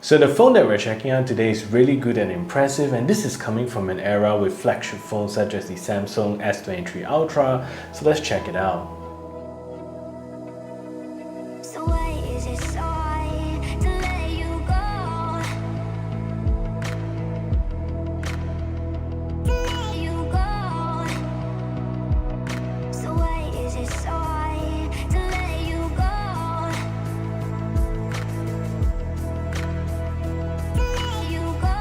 So the phone that we're checking out today is really good and impressive, and this is coming from an era with flagship phones such as the Samsung S23 Ultra, so let's check it out. So why is it so hard to let you go? To let you go. So why is it so hard to let you go? To let you go.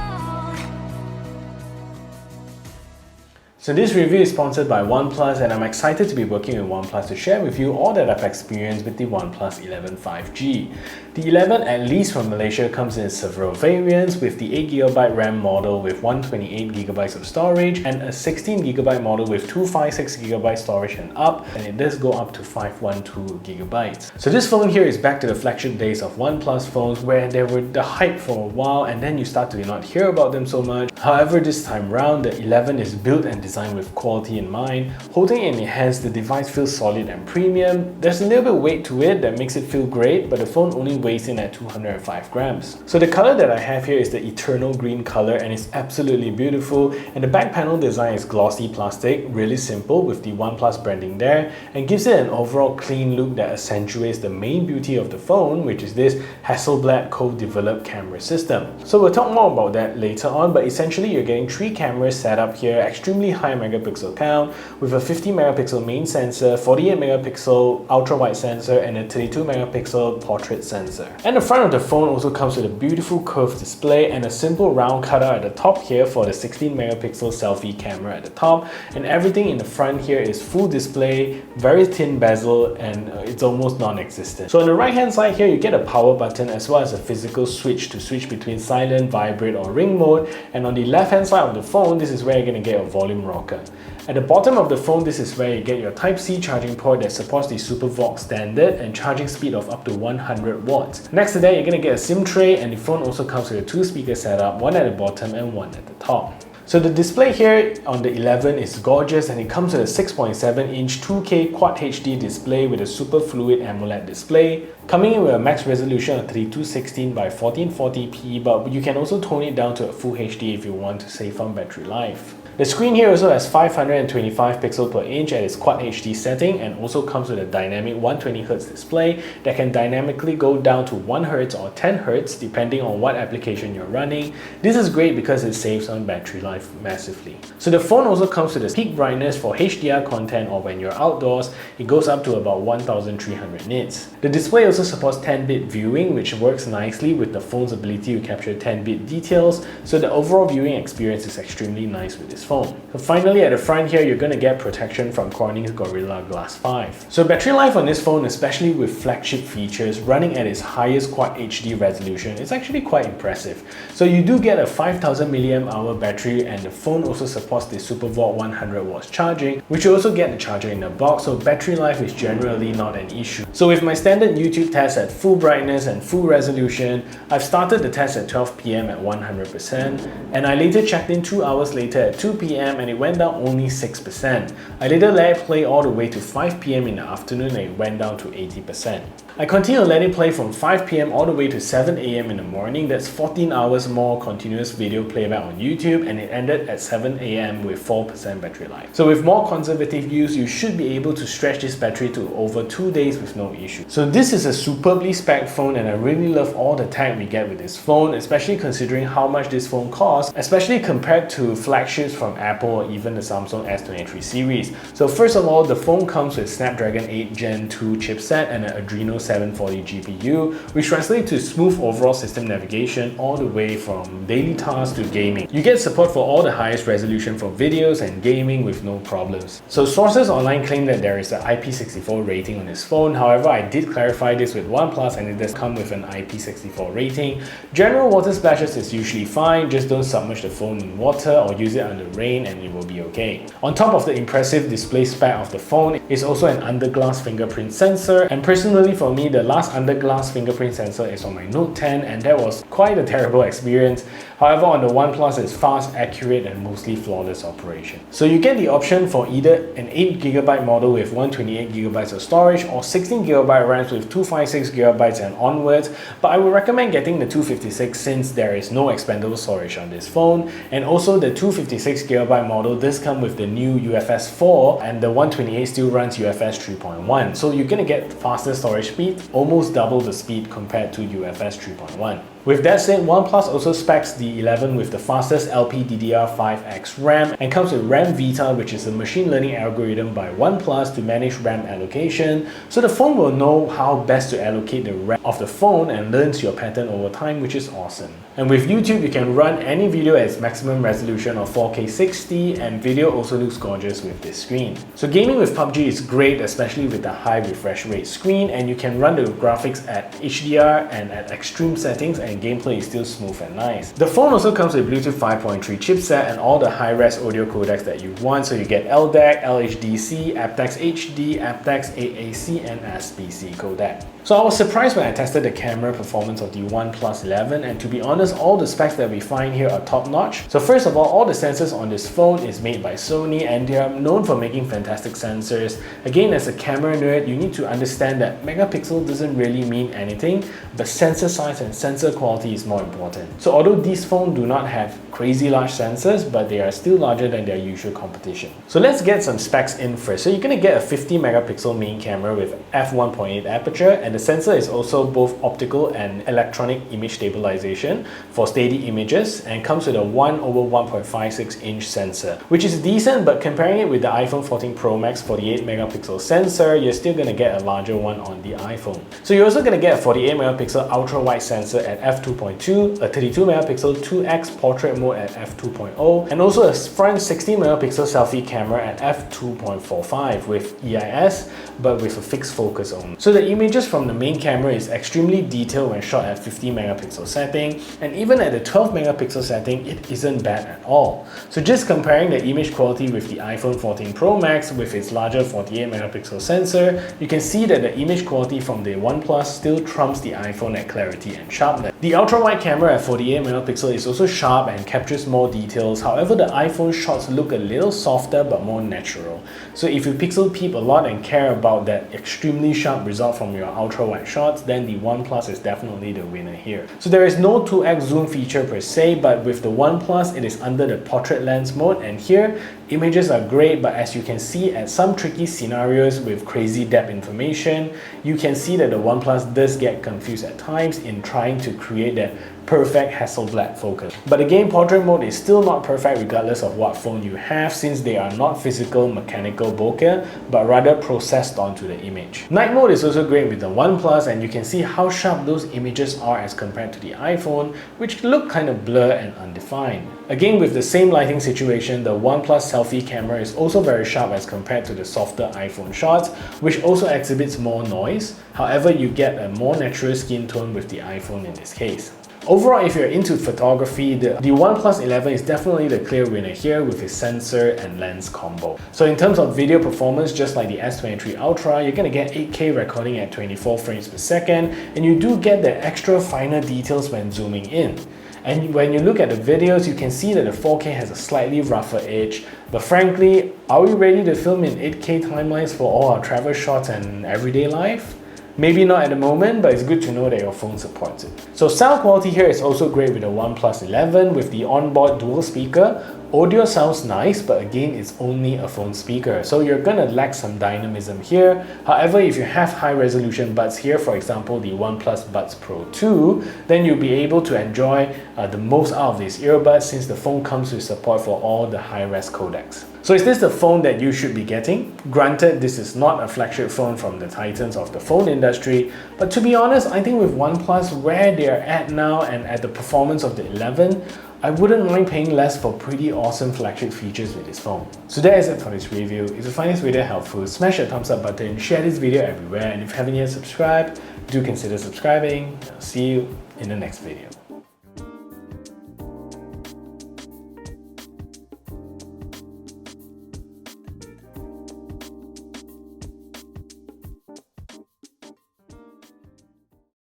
So this review is sponsored by OnePlus, and I'm excited to be working with OnePlus to share with you all that I've experienced with the OnePlus 11 5G. The 11, at least from Malaysia, comes in several variants, with the 8GB RAM model with 128GB of storage and a 16GB model with 256GB storage and up, and it does go up to 512GB. So this phone here is back to the flagship days of OnePlus phones, where they were the hype for a while and then you start to not hear about them so much. However, this time round, the 11 is built and designed with quality in mind. Holding it in your hands, the device feels solid and premium. There's a little bit of weight to it that makes it feel great, but the phone only weighs in at 205 grams. So the color that I have here is the eternal green color, and it's absolutely beautiful. And the back panel design is glossy plastic, really simple with the OnePlus branding there, and gives it an overall clean look that accentuates the main beauty of the phone, which is this Hasselblad co-developed camera system. So we'll talk more about that later on, but essentially you're getting 3 cameras set up here, extremely high megapixel count with a 50 megapixel main sensor, 48 megapixel ultra wide sensor, and a 32 megapixel portrait sensor. And the front of the phone also comes with a beautiful curved display and a simple round cutout at the top here for the 16 megapixel selfie camera at the top, and everything in the front here is full display, very thin bezel, and it's almost non-existent. So on the right hand side here you get a power button as well as a physical switch to switch between silent, vibrate or ring mode, and on the left hand side of the phone this is where you're going to get a volume rocker. At the bottom of the phone, this is where you get your Type-C charging port that supports the SuperVOOC standard and charging speed of up to 100 watts. Next to that, you're going to get a SIM tray, and the phone also comes with a 2-speaker setup, one at the bottom and one at the top. So the display here on the 11 is gorgeous, and it comes with a 6.7-inch 2K Quad HD display with a super fluid AMOLED display, coming in with a max resolution of 3216 by 1440p, but you can also tone it down to a full HD if you want to save on battery life. The screen here also has 525 pixels per inch at its Quad HD setting, and also comes with a dynamic 120Hz display that can dynamically go down to 1Hz or 10Hz depending on what application you're running. This is great because it saves on battery life massively. So the phone also comes with a peak brightness for HDR content, or when you're outdoors, it goes up to about 1300 nits. The display also supports 10-bit viewing, which works nicely with the phone's ability to capture 10-bit details, so the overall viewing experience is extremely nice with this phone. So finally, at the front here, you're going to get protection from Corning's Gorilla Glass 5. So battery life on this phone, especially with flagship features running at its highest Quad HD resolution, is actually quite impressive. So you do get a 5000 mAh battery, and the phone also supports the SuperVOOC 100 watts charging, which you also get the charger in the box, so battery life is generally not an issue. So with my standard YouTube test at full brightness and full resolution, I've started the test at 12 PM at 100%, and I later checked in 2 hours later at 2 PM and it went down only 6%. I later let it play all the way to 5 PM in the afternoon and it went down to 80%. I continued to let it play from 5 PM all the way to 7 AM in the morning. That's 14 hours more continuous video playback on YouTube, and it ended at 7 AM with 4% battery life. So with more conservative use, you should be able to stretch this battery to over 2 days with no issue. So this is a superbly spec'd phone, and I really love all the tech we get with this phone, especially considering how much this phone costs, especially compared to flagships from Apple or even the Samsung S23 series. So first of all, the phone comes with Snapdragon 8 Gen 2 chipset and an Adreno 740 GPU, which translates to smooth overall system navigation all the way from daily tasks to gaming. You get support for all the highest resolution for videos and gaming with no problems. So sources online claim that there is an IP64 rating on this phone. However, I did clarify this with OnePlus, and it does come with an IP64 rating. General water splashes is usually fine, just don't submerge the phone in water or use it under rain and it will be okay. On top of the impressive display spec of the phone is also an under-glass fingerprint sensor, and personally for me, the last under-glass fingerprint sensor is on my Note 10 and that was quite a terrible experience. However, on the OnePlus, it's fast, accurate and mostly flawless operation. So you get the option for either an 8GB model with 128GB of storage or 16GB RAM with 256GB and onwards, but I would recommend getting the 256 since there is no expandable storage on this phone, and also the 256GB model does come with the new UFS 4 and the 128 still runs UFS 3.1, so you're gonna get faster storage speed, almost double the speed compared to UFS 3.1. With that said, OnePlus also specs the 11 with the fastest LPDDR5X RAM and comes with RAM Vita, which is a machine learning algorithm by OnePlus to manage RAM allocation, so the phone will know how best to allocate the RAM of the phone and learns your pattern over time, which is awesome. And with YouTube, you can run any video at its maximum resolution of 4K 60, and video also looks gorgeous with this screen. So gaming with PUBG is great, especially with the high refresh rate screen, and you can run the graphics at HDR and at extreme settings and gameplay is still smooth and nice. The phone also comes with Bluetooth 5.3 chipset and all the high-res audio codecs that you want, so you get LDAC, LHDC, aptX HD, aptX AAC and SBC codec. So I was surprised when I tested the camera performance of the OnePlus 11, and to be honest, all the specs that we find here are top-notch. So first of all the sensors on this phone is made by Sony and they are known for making fantastic sensors. Again, as a camera nerd, you need to understand that megapixel doesn't really mean anything, but sensor size and sensor quality is more important. So although these phones do not have crazy large sensors, but they are still larger than their usual competition. So let's get some specs in first. So you're going to get a 50 megapixel main camera with f1.8 aperture, and the sensor is also both optical and electronic image stabilization for steady images, and comes with a 1/1.56 inch sensor, which is decent, but comparing it with the iPhone 14 Pro Max 48 megapixel sensor, you're still going to get a larger one on the iPhone. So you're also going to get a 48 megapixel ultra wide sensor at f2.2, a 32 megapixel 2x portrait mode at f2.0, and also a front 60 megapixel selfie camera at f2.45 with EIS, but with a fixed focus only. So the images from the main camera is extremely detailed when shot at 50 megapixel setting, and even at the 12 megapixel setting, it isn't bad at all. So just comparing the image quality with the iPhone 14 Pro Max with its larger 48 megapixel sensor, you can see that the image quality from the OnePlus still trumps the iPhone at clarity and sharpness. The ultra-wide camera at 48 megapixel is also sharp and captures more details, however the iPhone shots look a little softer but more natural. So if you pixel peep a lot and care about that extremely sharp result from your ultra-wide shots, then the OnePlus is definitely the winner here. So there is no 2x zoom feature per se, but with the OnePlus it is under the portrait lens mode, and here images are great, but as you can see at some tricky scenarios with crazy depth information, you can see that the OnePlus does get confused at times in trying to create that perfect Hasselblad focus. But again, portrait mode is still not perfect regardless of what phone you have, since they are not physical mechanical bokeh, but rather processed onto the image. Night mode is also great with the OnePlus, and you can see how sharp those images are as compared to the iPhone, which look kind of blurred and undefined. Again, with the same lighting situation, the OnePlus selfie camera is also very sharp as compared to the softer iPhone shots, which also exhibits more noise. However, you get a more natural skin tone with the iPhone in this case. Overall, if you're into photography, the OnePlus 11 is definitely the clear winner here with its sensor and lens combo. So in terms of video performance, just like the S23 Ultra, you're going to get 8K recording at 24 frames per second, and you do get the extra finer details when zooming in. And when you look at the videos, you can see that the 4K has a slightly rougher edge, but frankly, are we ready to film in 8K timelines for all our travel shots and everyday life? Maybe not at the moment, but it's good to know that your phone supports it. So sound quality here is also great with the OnePlus 11 with the onboard dual speaker. Audio sounds nice, but again, it's only a phone speaker, so you're gonna lack some dynamism here. However, if you have high resolution buds here, for example the OnePlus Buds Pro 2, then you'll be able to enjoy the most out of these earbuds, since the phone comes with support for all the high-res codecs. So is this the phone that you should be getting? Granted, this is not a flagship phone from the titans of the phone industry, but to be honest, I think with OnePlus where they are at now and at the performance of the 11, I wouldn't mind paying less for pretty awesome flagship features with this phone. So that is it for this review. If you find this video helpful, smash that thumbs up button, share this video everywhere, and if you haven't yet subscribed, do consider subscribing. I'll see you in the next video.